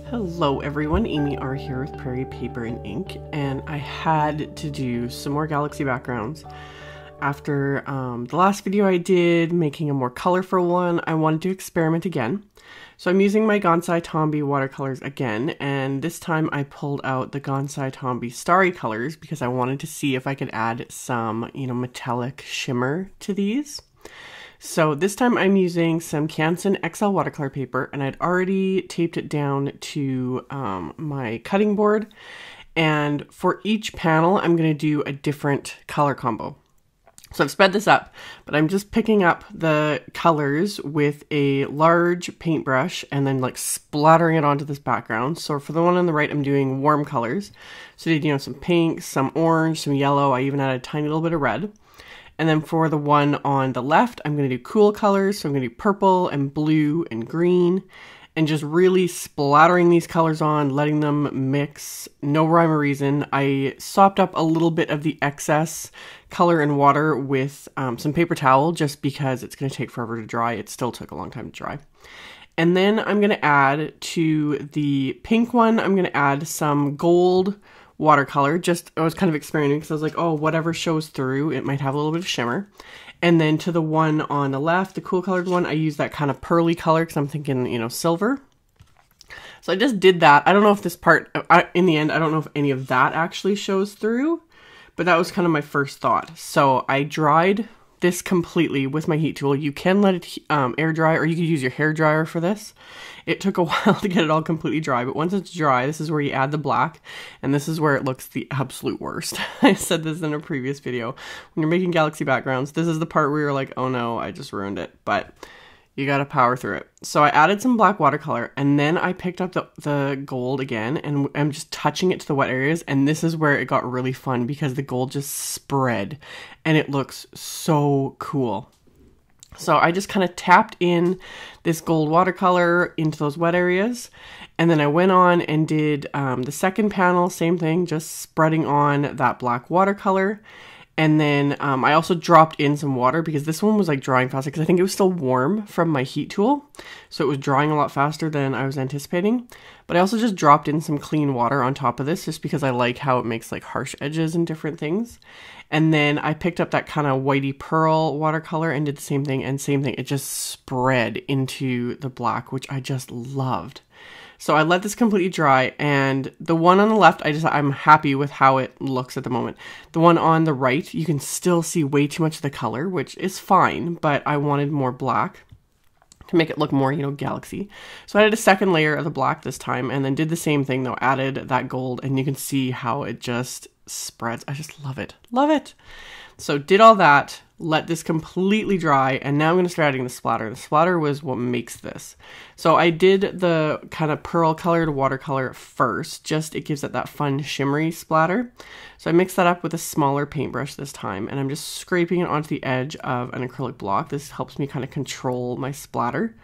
Hello everyone, AmyR here with Prairie Paper and Ink, and I had to do some more galaxy backgrounds. After the last video I did, making a more colorful one, I wanted to experiment again. So I'm using my Gansai Tambi watercolors again, and this time I pulled out the Gansai Tambi Starry colors because I wanted to see if I could add some, metallic shimmer to these. So this time I'm using some Canson XL Watercolor paper, and I'd already taped it down to my cutting board. And for each panel, I'm going to do a different color combo. So I've sped this up, but I'm just picking up the colors with a large paintbrush and then like splattering it onto this background. So for the one on the right, I'm doing warm colors. So I did, some pink, some orange, some yellow. I even added a tiny little bit of red. And then for the one on the left, I'm going to do cool colors. So I'm going to do purple and blue and green and just really splattering these colors on, letting them mix. No rhyme or reason. I sopped up a little bit of the excess color and water with some paper towel just because it's going to take forever to dry. It still took a long time to dry. And then I'm going to add to the pink one, I'm going to add some gold watercolor. I was kind of experimenting because I was like, oh, whatever shows through, it might have a little bit of shimmer. And then to the one on the left, the cool colored one, I use that kind of pearly color because I'm thinking, silver. So I just did that. I don't know if this part, in the end, I don't know if any of that actually shows through, but that was kind of my first thought. So I dried this completely with my heat tool. You can let it air dry, or you could use your hair dryer for this. It took a while to get it all completely dry, but once it's dry, this is where you add the black, and this is where it looks the absolute worst. I said this in a previous video. When you're making galaxy backgrounds, this is the part where you're like, oh no, I just ruined it, but you gotta power through it. So I added some black watercolor, and then I picked up the gold again, and I'm just touching it to the wet areas, and this is where it got really fun because the gold just spread, and it looks so cool. So I just kind of tapped in this gold watercolor into those wet areas, and then I went on and did the second panel, same thing, just spreading on that black watercolor. And then I also dropped in some water because this one was like drying faster because I think it was still warm from my heat tool. So it was drying a lot faster than I was anticipating. But I also just dropped in some clean water on top of this just because I like how it makes like harsh edges and different things. And then I picked up that kind of whitey pearl watercolor and did the same thing. And same thing, it just spread into the black, which I just loved. So I let this completely dry, and the one on the left, I'm happy with how it looks at the moment. The one on the right, you can still see way too much of the color, which is fine, but I wanted more black to make it look more, galaxy. So I added a second layer of the black this time, and then did the same thing though, added that gold, and you can see how it just spreads. I just love it. Love it. So did all that, let this completely dry, and now I'm going to start adding the splatter. The splatter was what makes this. So I did the kind of pearl colored watercolor first, it gives it that fun shimmery splatter. So I mixed that up with a smaller paintbrush this time, and I'm just scraping it onto the edge of an acrylic block. This helps me kind of control my splatter.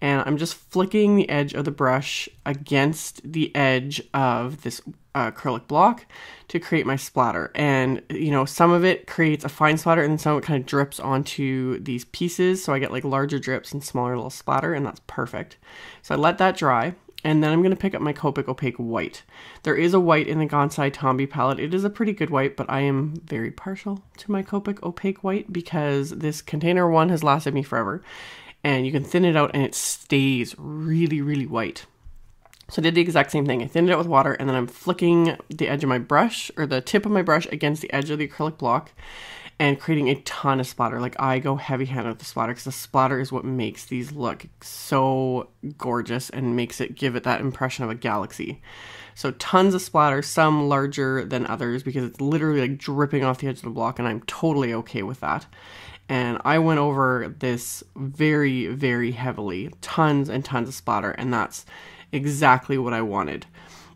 And I'm just flicking the edge of the brush against the edge of this acrylic block to create my splatter. And, some of it creates a fine splatter, and then some of it kind of drips onto these pieces. So I get like larger drips and smaller little splatter, and that's perfect. So I let that dry. And then I'm going to pick up my COPIC Opaque white. There is a white in the Gansai Tambi palette. It is a pretty good white, but I am very partial to my COPIC Opaque white because this container one has lasted me forever. And you can thin it out and it stays really, really white. So I did the exact same thing. I thinned it out with water, and then I'm flicking the edge of my brush, or the tip of my brush, against the edge of the acrylic block and creating a ton of splatter. Like, I go heavy-handed with the splatter because the splatter is what makes these look so gorgeous and give it that impression of a galaxy. So tons of splatter, some larger than others because it's literally like dripping off the edge of the block, and I'm totally okay with that. And I went over this very, very heavily, tons and tons of splatter, and that's exactly what I wanted.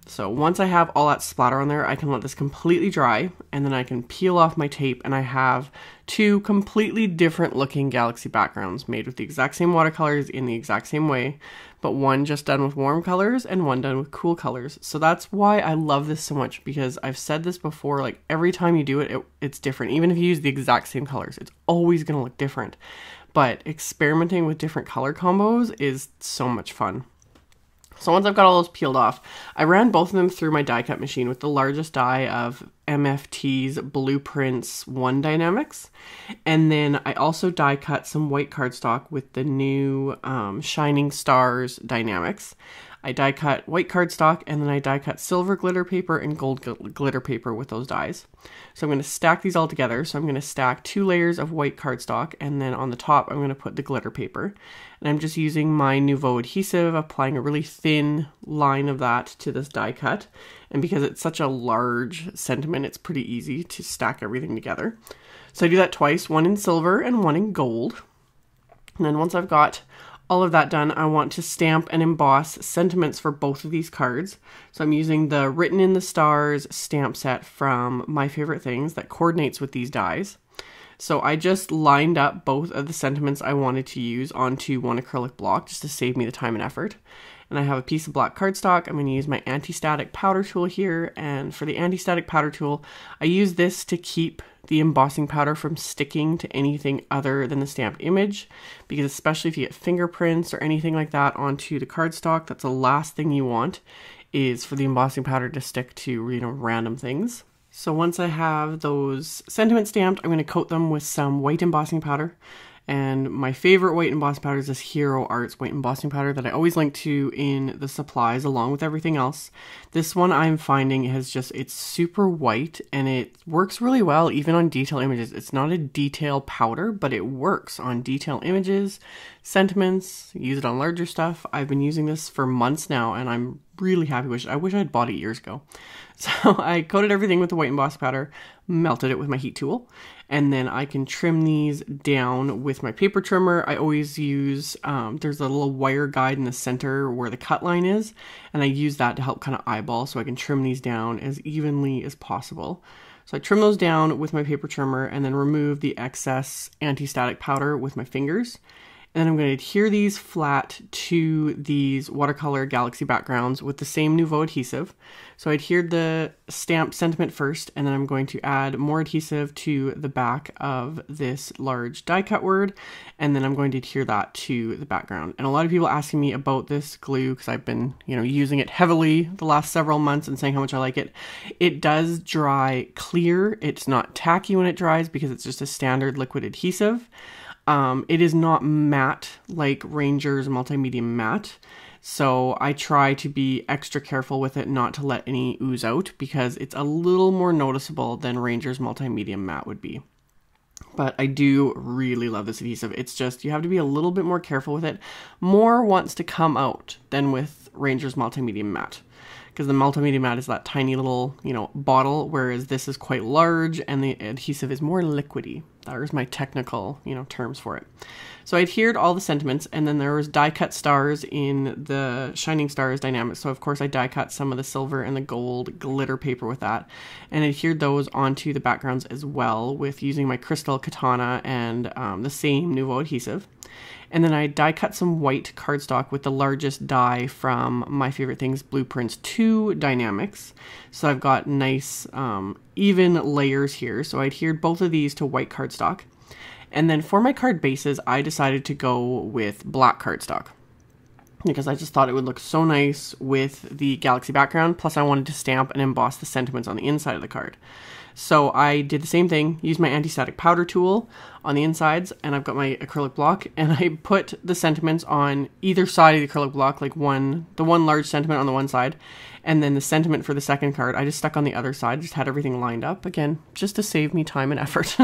So once I have all that splatter on there, I can let this completely dry, and then I can peel off my tape, and I have two completely different looking galaxy backgrounds made with the exact same watercolors in the exact same way, but one just done with warm colors and one done with cool colors. So that's why I love this so much, because I've said this before, like every time you do it, it's different. Even if you use the exact same colors, it's always going to look different. But experimenting with different color combos is so much fun. So once I've got all those peeled off, I ran both of them through my die cut machine with the largest die of MFT's Blueprints 1 Die-namics. And then I also die cut some white cardstock with the new Shining Stars Die-namics. I die cut white cardstock, and then I die cut silver glitter paper and gold glitter paper with those dies. So I'm going to stack these all together. So I'm going to stack 2 layers of white cardstock, and then on the top I'm going to put the glitter paper. And I'm just using my Nouveau adhesive, applying a really thin line of that to this die cut. And because it's such a large sentiment, it's pretty easy to stack everything together. So I do that twice, one in silver and one in gold. And then once I've got all of that done, I want to stamp and emboss sentiments for both of these cards. So I'm using the Written in the Stars stamp set from My Favorite Things that coordinates with these dies. So I just lined up both of the sentiments I wanted to use onto one acrylic block just to save me the time and effort. And I have a piece of black cardstock. I'm going to use my anti-static powder tool here. And for the anti-static powder tool, I use this to keep the embossing powder from sticking to anything other than the stamped image, because especially if you get fingerprints or anything like that onto the cardstock, that's the last thing you want, is for the embossing powder to stick to, you know, random things. So once I have those sentiments stamped, I'm going to coat them with some white embossing powder. And my favorite white embossing powder is this Hero Arts white embossing powder that I always link to in the supplies along with everything else. This one I'm finding it's super white and it works really well even on detail images. It's not a detail powder, but it works on detail images, sentiments, use it on larger stuff. I've been using this for months now and I'm really happy with it. I wish I had bought it years ago. So I coated everything with the white embossed powder, melted it with my heat tool, and then I can trim these down with my paper trimmer. I always use, there's a little wire guide in the center where the cut line is, and I use that to help kind of eyeball so I can trim these down as evenly as possible. So I trim those down with my paper trimmer and then remove the excess anti-static powder with my fingers. And then I'm going to adhere these flat to these watercolor galaxy backgrounds with the same Nouveau adhesive. So I adhered the stamped sentiment first, and then I'm going to add more adhesive to the back of this large die cut word, and then I'm going to adhere that to the background. And a lot of people asking me about this glue because I've been, you know, using it heavily the last several months and saying how much I like it. It does dry clear. It's not tacky when it dries because it's just a standard liquid adhesive. It is not matte like Ranger's Multimedia Matte, so I try to be extra careful with it not to let any ooze out because it's a little more noticeable than Ranger's Multimedia Matte would be. But I do really love this adhesive. It's just, you have to be a little bit more careful with it. More wants to come out than with Ranger's Multimedia Matte, because the Multimedia Matte is that tiny little, you know, bottle, whereas this is quite large and the adhesive is more liquidy. There's my technical, you know, terms for it. So I adhered all the sentiments, and then there was die cut stars in the Shining Stars Die-namics. So of course I die cut some of the silver and the gold glitter paper with that, and adhered those onto the backgrounds as well with using my crystal katana and the same Nouveau adhesive. And then I die cut some white cardstock with the largest die from My Favorite Things Blueprints 2 Die-namics. So I've got nice even layers here. So I adhered both of these to white cardstock. And then for my card bases, I decided to go with black cardstock because I just thought it would look so nice with the galaxy background. Plus I wanted to stamp and emboss the sentiments on the inside of the card. So I did the same thing, used my anti-static powder tool on the insides, and I've got my acrylic block, and I put the sentiments on either side of the acrylic block, like the one large sentiment on the one side, and then the sentiment for the second card I just stuck on the other side, just had everything lined up, again, just to save me time and effort.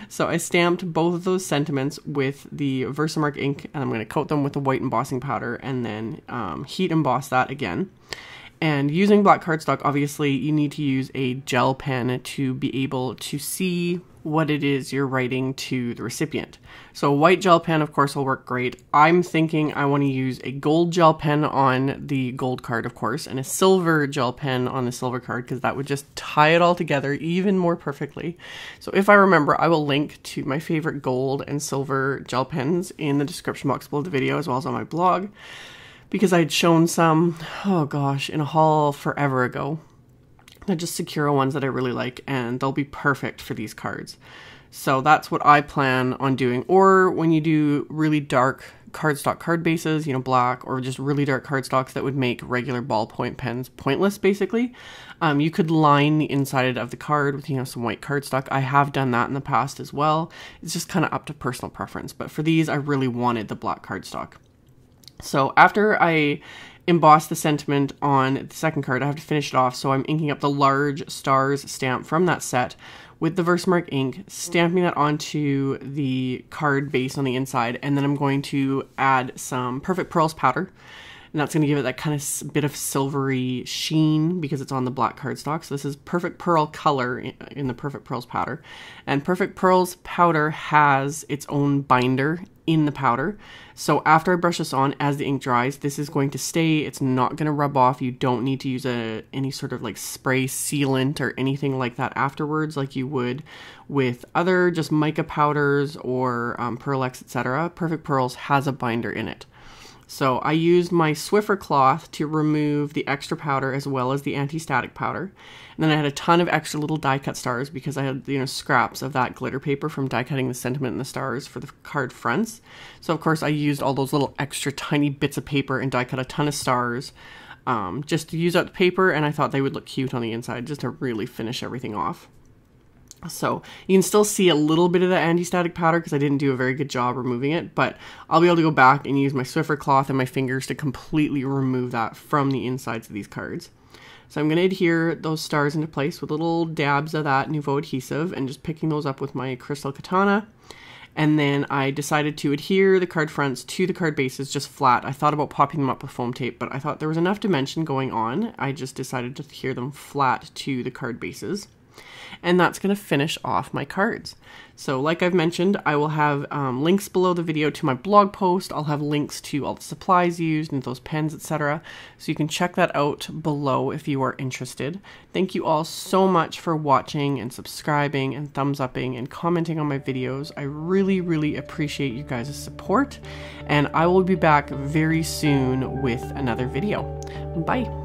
So I stamped both of those sentiments with the Versamark ink, and I'm going to coat them with the white embossing powder, and then heat emboss that again. And using black cardstock, obviously, you need to use a gel pen to be able to see what it is you're writing to the recipient. So a white gel pen, of course, will work great. I'm thinking I want to use a gold gel pen on the gold card, of course, and a silver gel pen on the silver card, because that would just tie it all together even more perfectly. So if I remember, I will link to my favorite gold and silver gel pens in the description box below the video, as well as on my blog, because I'd shown some, oh gosh, in a haul forever ago. They're just Sakura ones that I really like, and they'll be perfect for these cards. So that's what I plan on doing. Or when you do really dark cardstock card bases, you know, black, or just really dark cardstocks that would make regular ballpoint pens pointless, basically, you could line the inside of the card with, you know, some white cardstock. I have done that in the past as well. It's just kind of up to personal preference. But for these, I really wanted the black cardstock. So after I emboss the sentiment on the second card, I have to finish it off. So I'm inking up the large stars stamp from that set with the Versamark ink, stamping that onto the card base on the inside, and then I'm going to add some Perfect Pearls powder, and that's going to give it that kind of bit of silvery sheen because it's on the black cardstock. So this is Perfect Pearl color in the Perfect Pearls powder, and Perfect Pearls powder has its own binder in the powder. So after I brush this on, as the ink dries, this is going to stay. It's not going to rub off. You don't need to use any sort of like spray sealant or anything like that afterwards, like you would with other just mica powders or Pearl-Ex, etc. Perfect Pearls has a binder in it. So I used my Swiffer cloth to remove the extra powder as well as the anti-static powder. And then I had a ton of extra little die cut stars because I had, you know, scraps of that glitter paper from die cutting the sentiment and the stars for the card fronts. So of course I used all those little extra tiny bits of paper and die cut a ton of stars just to use out the paper, and I thought they would look cute on the inside just to really finish everything off. So you can still see a little bit of the anti-static powder because I didn't do a very good job removing it, but I'll be able to go back and use my Swiffer cloth and my fingers to completely remove that from the insides of these cards. So I'm going to adhere those stars into place with little dabs of that Nouveau adhesive and just picking those up with my crystal katana. And then I decided to adhere the card fronts to the card bases just flat. I thought about popping them up with foam tape, but I thought there was enough dimension going on. I just decided to adhere them flat to the card bases. And that's going to finish off my cards. So like I've mentioned, I will have links below the video to my blog post. I'll have links to all the supplies used and those pens, etc. So you can check that out below if you are interested. Thank you all so much for watching and subscribing and thumbs upping and commenting on my videos. I really, really appreciate you guys' support. And I will be back very soon with another video. Bye.